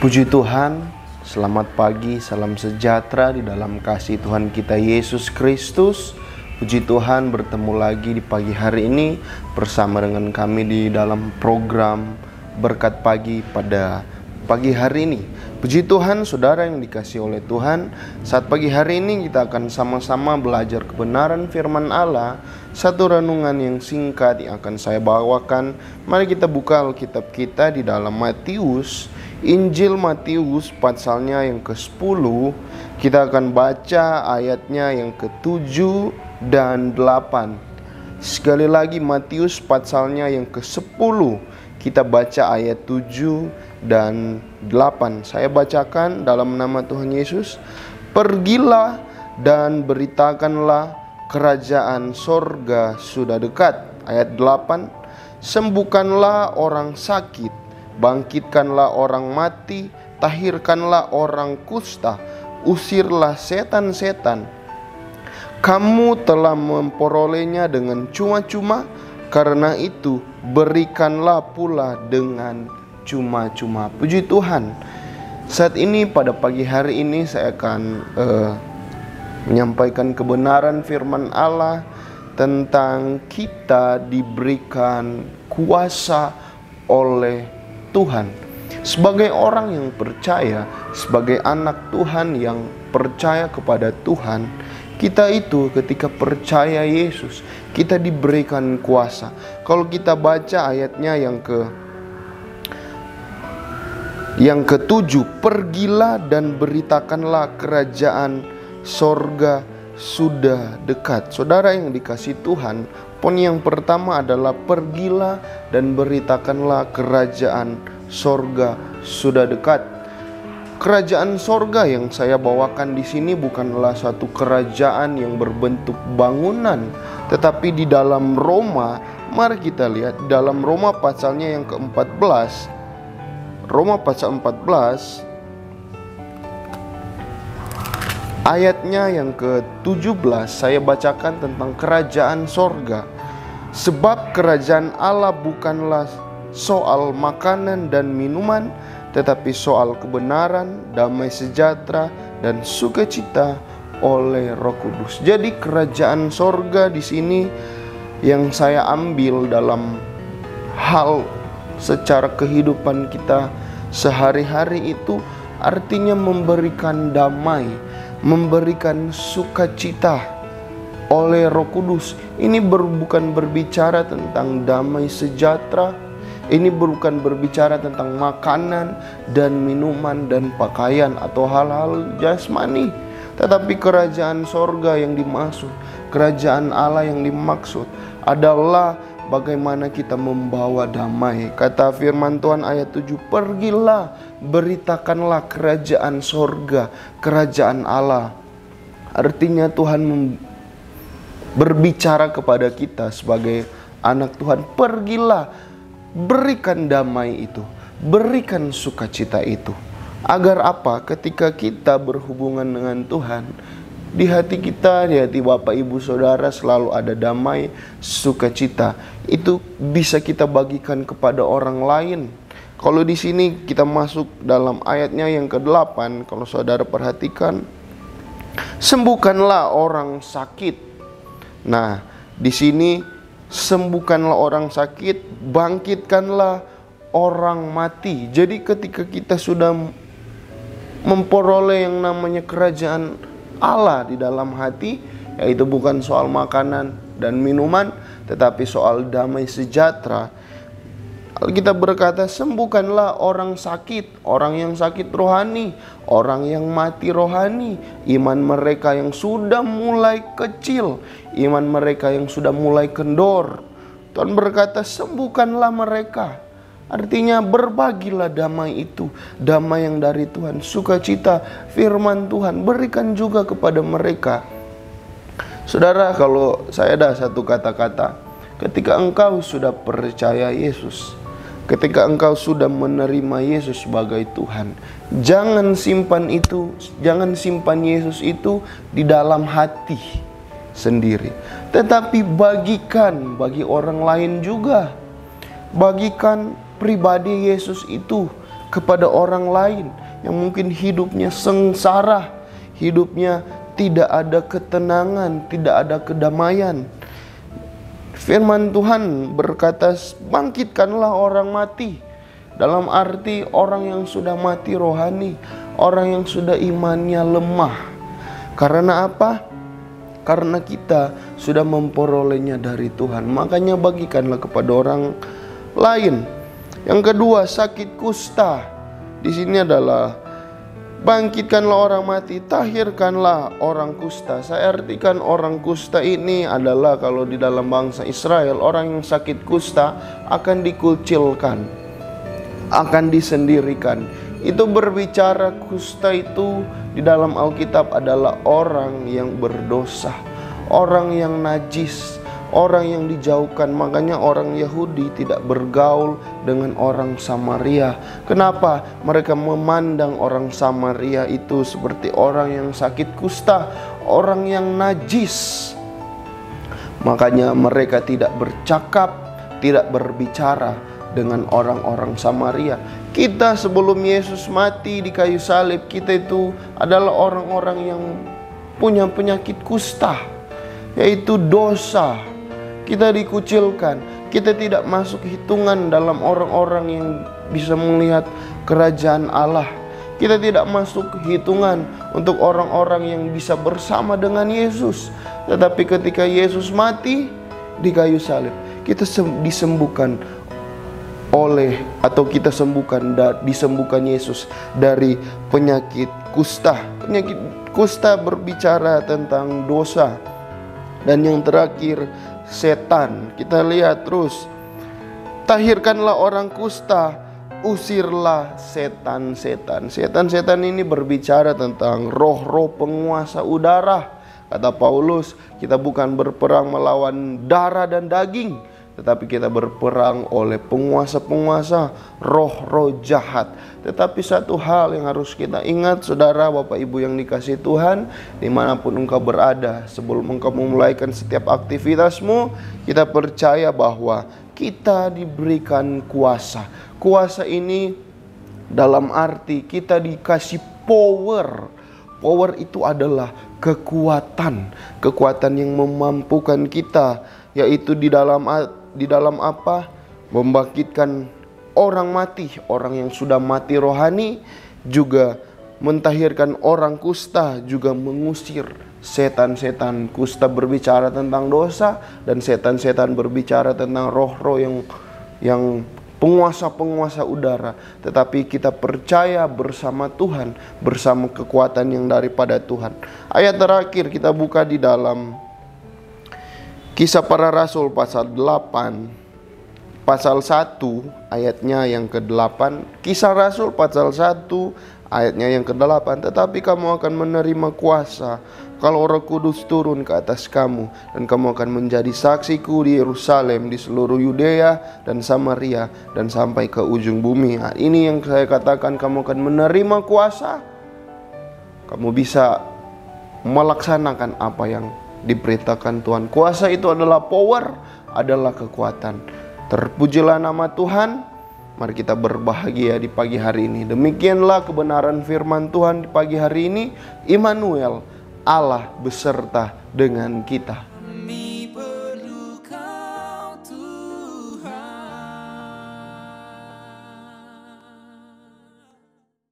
Puji Tuhan, selamat pagi, salam sejahtera di dalam kasih Tuhan kita Yesus Kristus. Puji Tuhan, bertemu lagi di pagi hari ini bersama dengan kami di dalam program Berkat Pagi pada pagi hari ini. Puji Tuhan, saudara yang dikasihi oleh Tuhan, saat pagi hari ini kita akan sama-sama belajar kebenaran firman Allah. Satu renungan yang singkat yang akan saya bawakan. Mari kita buka Alkitab kita di dalam Matius, Injil Matius pasalnya yang ke-10. Kita akan baca ayatnya yang ke-7 dan 8. Sekali lagi Matius pasalnya yang ke-10. Kita baca ayat 7 dan 8. Saya bacakan dalam nama Tuhan Yesus. Pergilah dan beritakanlah kerajaan sorga sudah dekat. Ayat 8. Sembuhkanlah orang sakit, bangkitkanlah orang mati, tahirkanlah orang kusta, usirlah setan-setan. Kamu telah memperolehnya dengan cuma-cuma, karena itu berikanlah pula dengan cuma-cuma. Puji Tuhan. Saat ini pada pagi hari ini saya akan menyampaikan kebenaran firman Allah tentang kita diberikan kuasa oleh Tuhan. Sebagai orang yang percaya, sebagai anak Tuhan yang percaya kepada Tuhan, kita itu ketika percaya Yesus, kita diberikan kuasa. Kalau kita baca ayatnya yang ke-7, pergilah dan beritakanlah kerajaan sorga sudah dekat. Saudara yang dikasihi Tuhan, poin yang pertama adalah pergilah dan beritakanlah kerajaan sorga sudah dekat. Kerajaan sorga yang saya bawakan di sini bukanlah satu kerajaan yang berbentuk bangunan, tetapi di dalam Roma, mari kita lihat dalam Roma pasalnya yang ke-14. Roma pasal 14 ayatnya yang ke-17, saya bacakan tentang kerajaan sorga. Sebab kerajaan Allah bukanlah soal makanan dan minuman, tetapi soal kebenaran, damai sejahtera, dan sukacita oleh Roh Kudus. Jadi kerajaan sorga di sini yang saya ambil dalam hal secara kehidupan kita sehari-hari itu artinya memberikan damai, memberikan sukacita oleh Roh Kudus. Ini bukan berbicara tentang damai sejahtera. Ini bukan berbicara tentang makanan dan minuman dan pakaian atau hal-hal jasmani. Tetapi kerajaan sorga yang dimaksud, kerajaan Allah yang dimaksud adalah bagaimana kita membawa damai. Kata firman Tuhan ayat 7, pergilah, beritakanlah kerajaan sorga, kerajaan Allah. Artinya Tuhan berbicara kepada kita sebagai anak Tuhan, pergilah, berikan damai itu, berikan sukacita itu. Agar apa? Ketika kita berhubungan dengan Tuhan, di hati kita, di hati Bapak Ibu Saudara selalu ada damai, sukacita. Itu bisa kita bagikan kepada orang lain. Kalau di sini kita masuk dalam ayatnya yang ke-8, kalau saudara perhatikan, sembuhkanlah orang sakit. Nah, di sini sembuhkanlah orang sakit, bangkitkanlah orang mati. Jadi ketika kita sudah memperoleh yang namanya kerajaan Allah di dalam hati, yaitu bukan soal makanan dan minuman, tetapi soal damai sejahtera. Alkitab berkata, sembuhkanlah orang sakit, orang yang sakit rohani, orang yang mati rohani, iman mereka yang sudah mulai kecil, iman mereka yang sudah mulai kendor. Tuhan berkata, sembuhkanlah mereka. Artinya berbagilah damai itu, damai yang dari Tuhan, sukacita firman Tuhan, berikan juga kepada mereka. Saudara, kalau saya ada satu kata-kata, ketika engkau sudah percaya Yesus, ketika engkau sudah menerima Yesus sebagai Tuhan, jangan simpan Yesus itu di dalam hati sendiri, tetapi bagikan bagi orang lain juga. Bagikan pribadi Yesus itu kepada orang lain yang mungkin hidupnya sengsara, hidupnya tidak ada ketenangan, tidak ada kedamaian. Firman Tuhan berkata, bangkitkanlah orang mati. Dalam arti orang yang sudah mati rohani, orang yang sudah imannya lemah. Karena apa? Karena kita sudah memperolehnya dari Tuhan. Makanya bagikanlah kepada orang lain. Yang kedua, sakit kusta. Di sini adalah bangkitkanlah orang mati, tahirkanlah orang kusta. Saya artikan orang kusta ini adalah, kalau di dalam bangsa Israel, orang yang sakit kusta akan dikucilkan, akan disendirikan. Itu berbicara kusta itu di dalam Alkitab adalah orang yang berdosa, orang yang najis, orang yang dijauhkan. Makanya orang Yahudi tidak bergaul dengan orang Samaria. Kenapa? Mereka memandang orang Samaria itu seperti orang yang sakit kusta, orang yang najis. Makanya mereka tidak bercakap, tidak berbicara dengan orang-orang Samaria. Kita sebelum Yesus mati di kayu salib, kita itu adalah orang-orang yang punya penyakit kusta, yaitu dosa. Kita dikucilkan, kita tidak masuk hitungan dalam orang-orang yang bisa melihat kerajaan Allah. Kita tidak masuk hitungan untuk orang-orang yang bisa bersama dengan Yesus. Tetapi ketika Yesus mati di kayu salib, kita disembuhkan disembuhkan Yesus dari penyakit kusta. Penyakit kusta berbicara tentang dosa. Dan yang terakhir, setan. Kita lihat terus, tahirkanlah orang kusta, usirlah setan-setan. Setan-setan ini berbicara tentang roh-roh penguasa udara. Kata Paulus, kita bukan berperang melawan darah dan daging, tetapi kita berperang oleh penguasa-penguasa, roh-roh jahat. Tetapi satu hal yang harus kita ingat, saudara, Bapak Ibu yang dikasihi Tuhan, dimanapun engkau berada, sebelum engkau memulaikan setiap aktivitasmu, kita percaya bahwa kita diberikan kuasa. Kuasa ini dalam arti kita dikasih power. Power itu adalah kekuatan. Kekuatan yang memampukan kita, yaitu di dalam apa? Membangkitkan orang mati, orang yang sudah mati rohani, juga mentahirkan orang kusta, juga mengusir setan-setan. Kusta berbicara tentang dosa, dan setan-setan berbicara tentang roh-roh yang penguasa-penguasa udara. Tetapi kita percaya bersama Tuhan, bersama kekuatan yang daripada Tuhan. Ayat terakhir kita buka di dalam Kisah Para Rasul pasal 8, pasal 1 ayatnya yang ke-8. Kisah Rasul pasal 1 ayatnya yang ke-8. Tetapi kamu akan menerima kuasa kalau Roh Kudus turun ke atas kamu, dan kamu akan menjadi saksiku di Yerusalem, di seluruh Yudea dan Samaria, dan sampai ke ujung bumi. Nah, ini yang saya katakan, kamu akan menerima kuasa. Kamu bisa melaksanakan apa yang diberitakan Tuhan. Kuasa itu adalah power, adalah kekuatan. Terpujilah nama Tuhan. Mari kita berbahagia di pagi hari ini. Demikianlah kebenaran firman Tuhan di pagi hari ini. Immanuel, Allah beserta dengan kita.